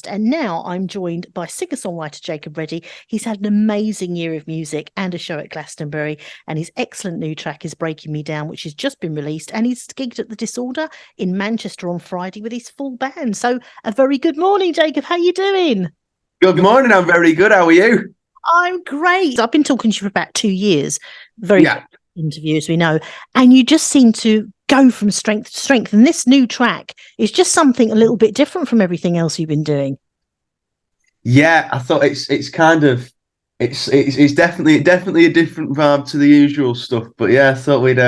And now I'm joined by singer-songwriter Jacob Reddy. He's had an amazing year of music and a show at Glastonbury, and his excellent new track is Breaking Me Down, which has just been released, and he's gigged at the Disorder in Manchester on Friday with his full band. So a very good morning, Jacob. How are you doing? Good morning. I'm very good. How are you? I'm great. I've been talking to you for about 2 years. Very Yeah. interview, as we know, and you just seem to go from strength to strength. And this new track is just something a little bit different from everything else you've been doing. Yeah, I thought it's kind of it's definitely a different vibe to the usual stuff. But yeah, I thought we'd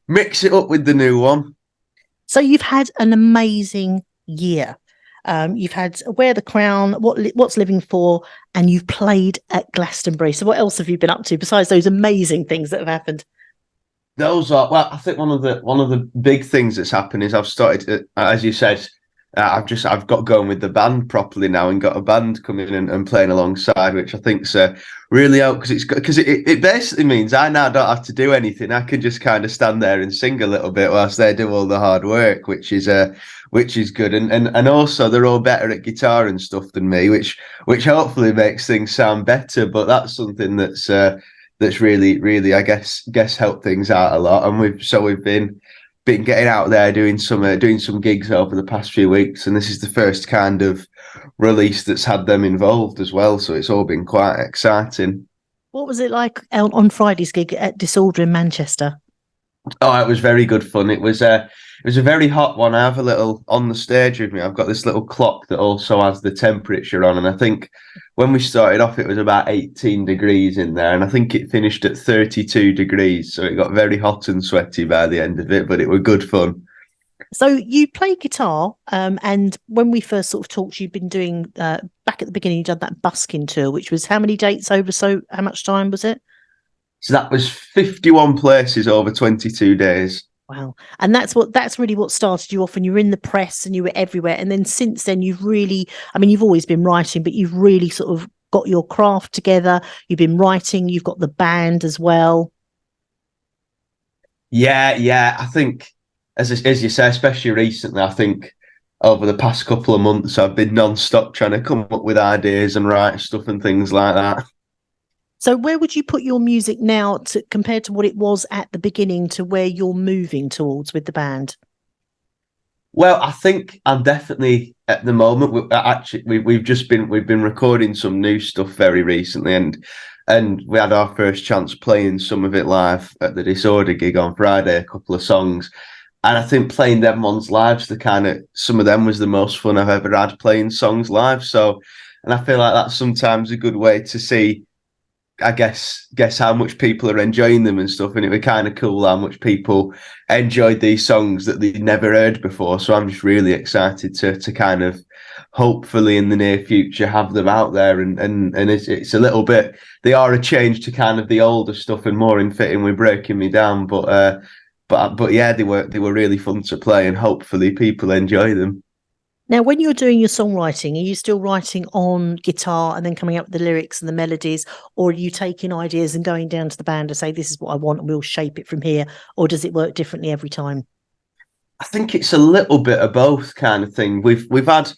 mix it up with the new one. So you've had an amazing year. You've had Wear the Crown, What's Living For, and you've played at Glastonbury. So what else have you been up to besides those amazing things that have happened? Those are well. I think one of the big things that's happened is I've started, as you said, I've got going with the band properly now and got a band coming and playing alongside, which I think's really helped because it basically means I now don't have to do anything. I can just kind of stand there and sing a little bit whilst they do all the hard work, which is good. And also they're all better at guitar and stuff than me, which hopefully makes things sound better. But that's something that's really I guess helped things out a lot. And we've been getting out there doing some gigs over the past few weeks, and this is the first kind of release that's had them involved as well. So it's all been quite exciting. What was it like on Friday's gig at Disorder in Manchester? Oh, it was very good fun. It was a very hot one. I have a little on the stage with me. I've got this little clock that also has the temperature on, and I think when we started off, it was about 18 degrees in there, and I think it finished at 32 degrees. So it got very hot and sweaty by the end of it, but it was good fun. So you play guitar, and when we first sort of talked, you'd been doing back at the beginning, you'd done that busking tour, which was how many dates over? So how much time was it? So that was 51 places over 22 days. Wow. And that's really what started you off, and you were in the press and you were everywhere. And then since then you've really, I mean, you've always been writing, but you've really sort of got your craft together. You've been writing, you've got the band as well. Yeah. I think, as you say, especially recently, I think over the past couple of months, I've been non-stop trying to come up with ideas and write stuff and things like that. So where would you put your music now compared to what it was at the beginning to where you're moving towards with the band? Well, I think I'm definitely at the moment. We've been recording some new stuff very recently, and we had our first chance playing some of it live at the Disorder gig on Friday. A couple of songs, and I think playing them ones live's some of them was the most fun I've ever had playing songs live. So, and I feel like that's sometimes a good way to see, I guess how much people are enjoying them and stuff, and it was kind of cool how much people enjoyed these songs that they'd never heard before. So I'm just really excited to kind of hopefully in the near future have them out there, and it's a little bit, they are a change to kind of the older stuff and more in fitting with Breaking Me Down, but yeah, they were really fun to play, and hopefully people enjoy them. Now, when you're doing your songwriting, are you still writing on guitar and then coming up with the lyrics and the melodies, or are you taking ideas and going down to the band to say, this is what I want and we'll shape it from here? Or does it work differently every time? I think it's a little bit of both kind of thing. We've had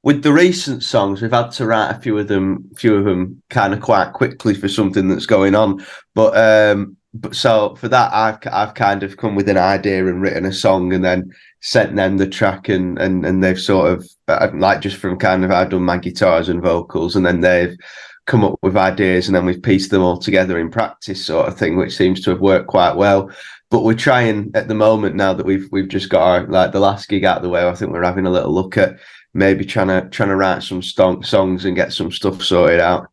with the recent songs, we've had to write a few of them kind of quite quickly for something that's going on. But so for that, I've kind of come with an idea and written a song, and then sent them the track, and they've sort of like, just from kind of, I've done my guitars and vocals, and then they've come up with ideas, and then we've pieced them all together in practice, sort of thing, which seems to have worked quite well. But we're trying at the moment, now that we've just got our, like, the last gig out of the way, I think we're having a little look at maybe trying to write some songs and get some stuff sorted out.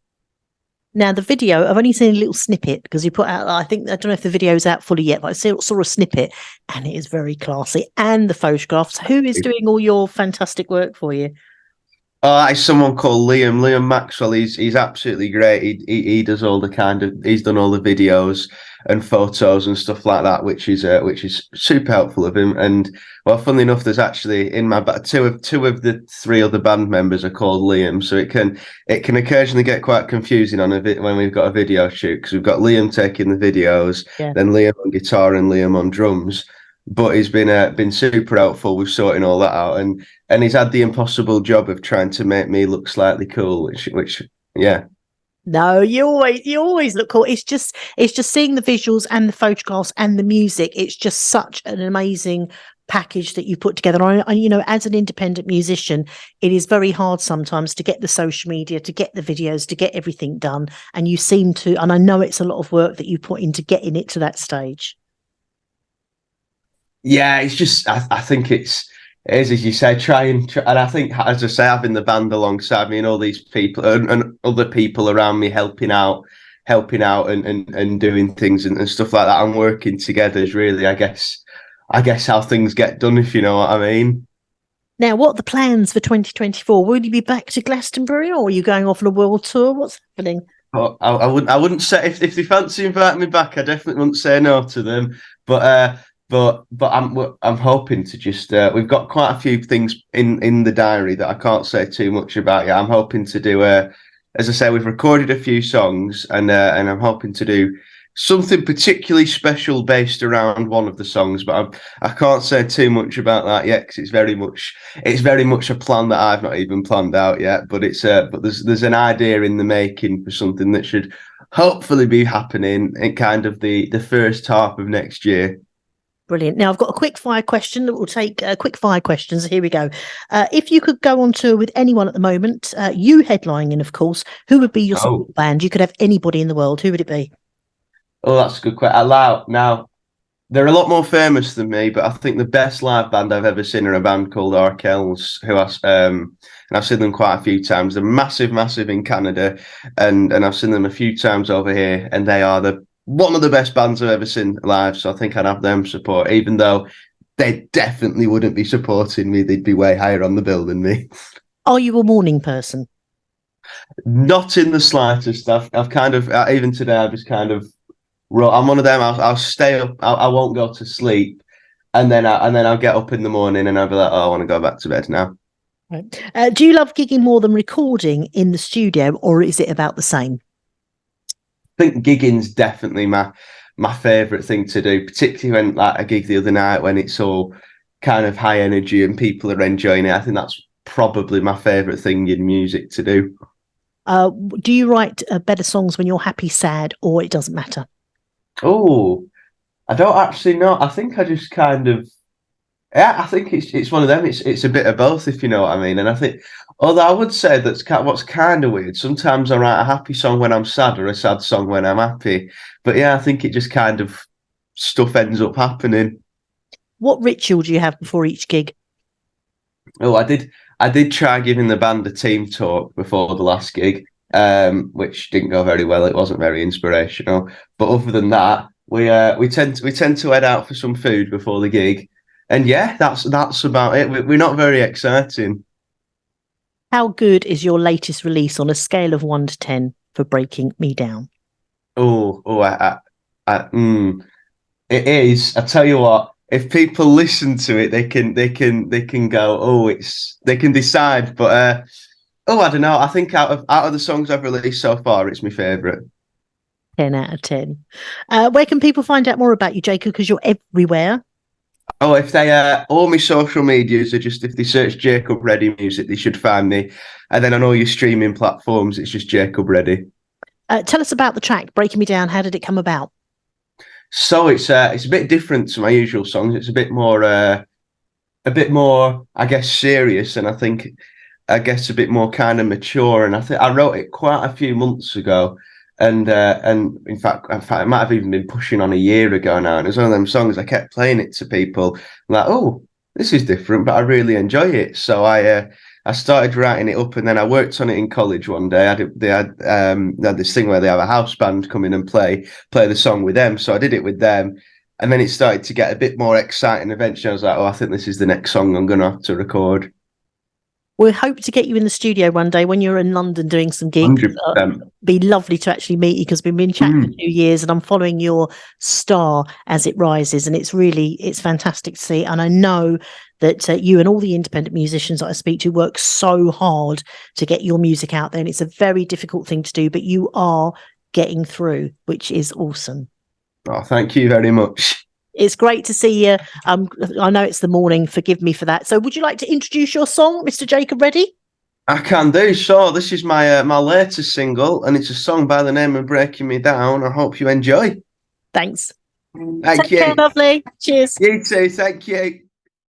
Now, the video, I've only seen a little snippet because you put out, I don't know if the video's out fully yet, but I saw a snippet and it is very classy. And the photographs. Who is doing all your fantastic work for you? It's someone called Liam Maxwell. He's absolutely great. He does all the he's done all the videos and photos and stuff like that, which is super helpful of him. And well, funnily enough, there's actually in my two of the three other band members are called Liam, so it can occasionally get quite confusing on when we've got a video shoot, because we've got Liam taking the videos, Yeah. then Liam on guitar and Liam on drums. but he's been super helpful with sorting all that out, and he's had the impossible job of trying to make me look slightly cool, which yeah. No, you always look cool. It's just seeing the visuals and the photographs and the music. It's just such an amazing package that you put together. And as an independent musician, it is very hard sometimes to get the social media, to get the videos, to get everything done. And you seem to, and I know it's a lot of work that you put into getting it to that stage. Yeah, it's just I think it is as you say, and I think as I say, having the band alongside me and all these people and other people around me helping out and doing things and stuff like that and working together is really, I guess how things get done, if you know what I mean. Now, what are the plans for 2024? Will you be back to Glastonbury, or are you going off on a world tour? What's happening? But I wouldn't say if they fancy inviting me back, I definitely wouldn't say no to them. But I'm hoping to just we've got quite a few things in the diary that I can't say too much about yet. I'm hoping to do as I say, we've recorded a few songs and I'm hoping to do something particularly special based around one of the songs, but I can't say too much about that yet because it's very much a plan that I've not even planned out yet. But there's an idea in the making for something that should hopefully be happening in kind of the first half of next year. Brilliant. Now, I've got a quick fire question that will take quick fire questions. Here we go. If you could go on tour with anyone at the moment, you headlining, of course, who would be your Oh, support band? You could have anybody in the world. Who would it be? oh, that's a good question. Allow now. They're a lot more famous than me, but I think the best live band I've ever seen are a band called Arkells, and I've seen them quite a few times. They're massive, massive in Canada, and I've seen them a few times over here, and they are the one of the best bands I've ever seen live. So I think I'd have them support, even though they definitely wouldn't be supporting me. They'd be way higher on the bill than me. Are you a morning person? Not in the slightest. I've kind of even today I've just kind of I'm one of them. I'll stay up. I won't go to sleep, and then I'll get up in the morning and I'll be like, oh, I want to go back to bed now. Right. Do you love gigging more than recording in the studio, or is it about the same? I think gigging's definitely my favourite thing to do, particularly when like a gig the other night when it's all kind of high energy and people are enjoying it. I think that's probably my favourite thing in music to do. Do you write better songs when you're happy, sad, or it doesn't matter? Oh, I don't actually know. I think I just kind of yeah. I think it's one of them. It's a bit of both, if you know what I mean. And I think, although I would say what's kind of weird. Sometimes I write a happy song when I'm sad or a sad song when I'm happy. But yeah, I think it just kind of stuff ends up happening. What ritual do you have before each gig? Oh, I did try giving the band a team talk before the last gig, which didn't go very well. It wasn't very inspirational. But other than that, we tend to head out for some food before the gig, and yeah, that's about it. We're not very exciting. How good is your latest release on a scale of 1 to 10 for Breaking Me Down? Oh, oh, it is. I tell you what, if people listen to it, they can go, oh, they can decide. But oh, I don't know. I think out of the songs I've released so far, it's my favourite. 10 out of 10. Where can people find out more about you, Jacob? Because you're everywhere. Oh, if they all my social medias are just if they search Jacob Reddy music, they should find me. And then on all your streaming platforms, it's just Jacob Reddy. Tell us about the track, Breaking Me Down. How did it come about? So it's a bit different to my usual songs. It's a bit more, I guess, serious, and I guess a bit more kind of mature. And I think I wrote it quite a few months ago, and in fact, it might have even been pushing on a year ago now. And it's one of them songs I kept playing it to people, like, oh, this is different, but I really enjoy it. So I started writing it up, and then I worked on it in college one day. They had this thing where they have a house band come in and play the song with them. So I did it with them. And then it started to get a bit more exciting. Eventually, I was like, oh, I think this is the next song I'm going to have to record. We hope to get you in the studio one day when you're in London doing some gigs. 100%. Be lovely to actually meet you because we've been chatting for 2 years and I'm following your star as it rises, and it's fantastic to see. And I know that you and all the independent musicians that I speak to work so hard to get your music out there, and it's a very difficult thing to do, but you are getting through, which is awesome. Oh, thank you very much. It's great to see you. I know it's the morning. Forgive me for that. So, would you like to introduce your song, Mr. Jacob Reddy? I can do. So this is my my latest single, and it's a song by the name of "Breaking Me Down." I hope you enjoy. Thanks. Thank Take care, you. lovely. Cheers. You too. Thank you.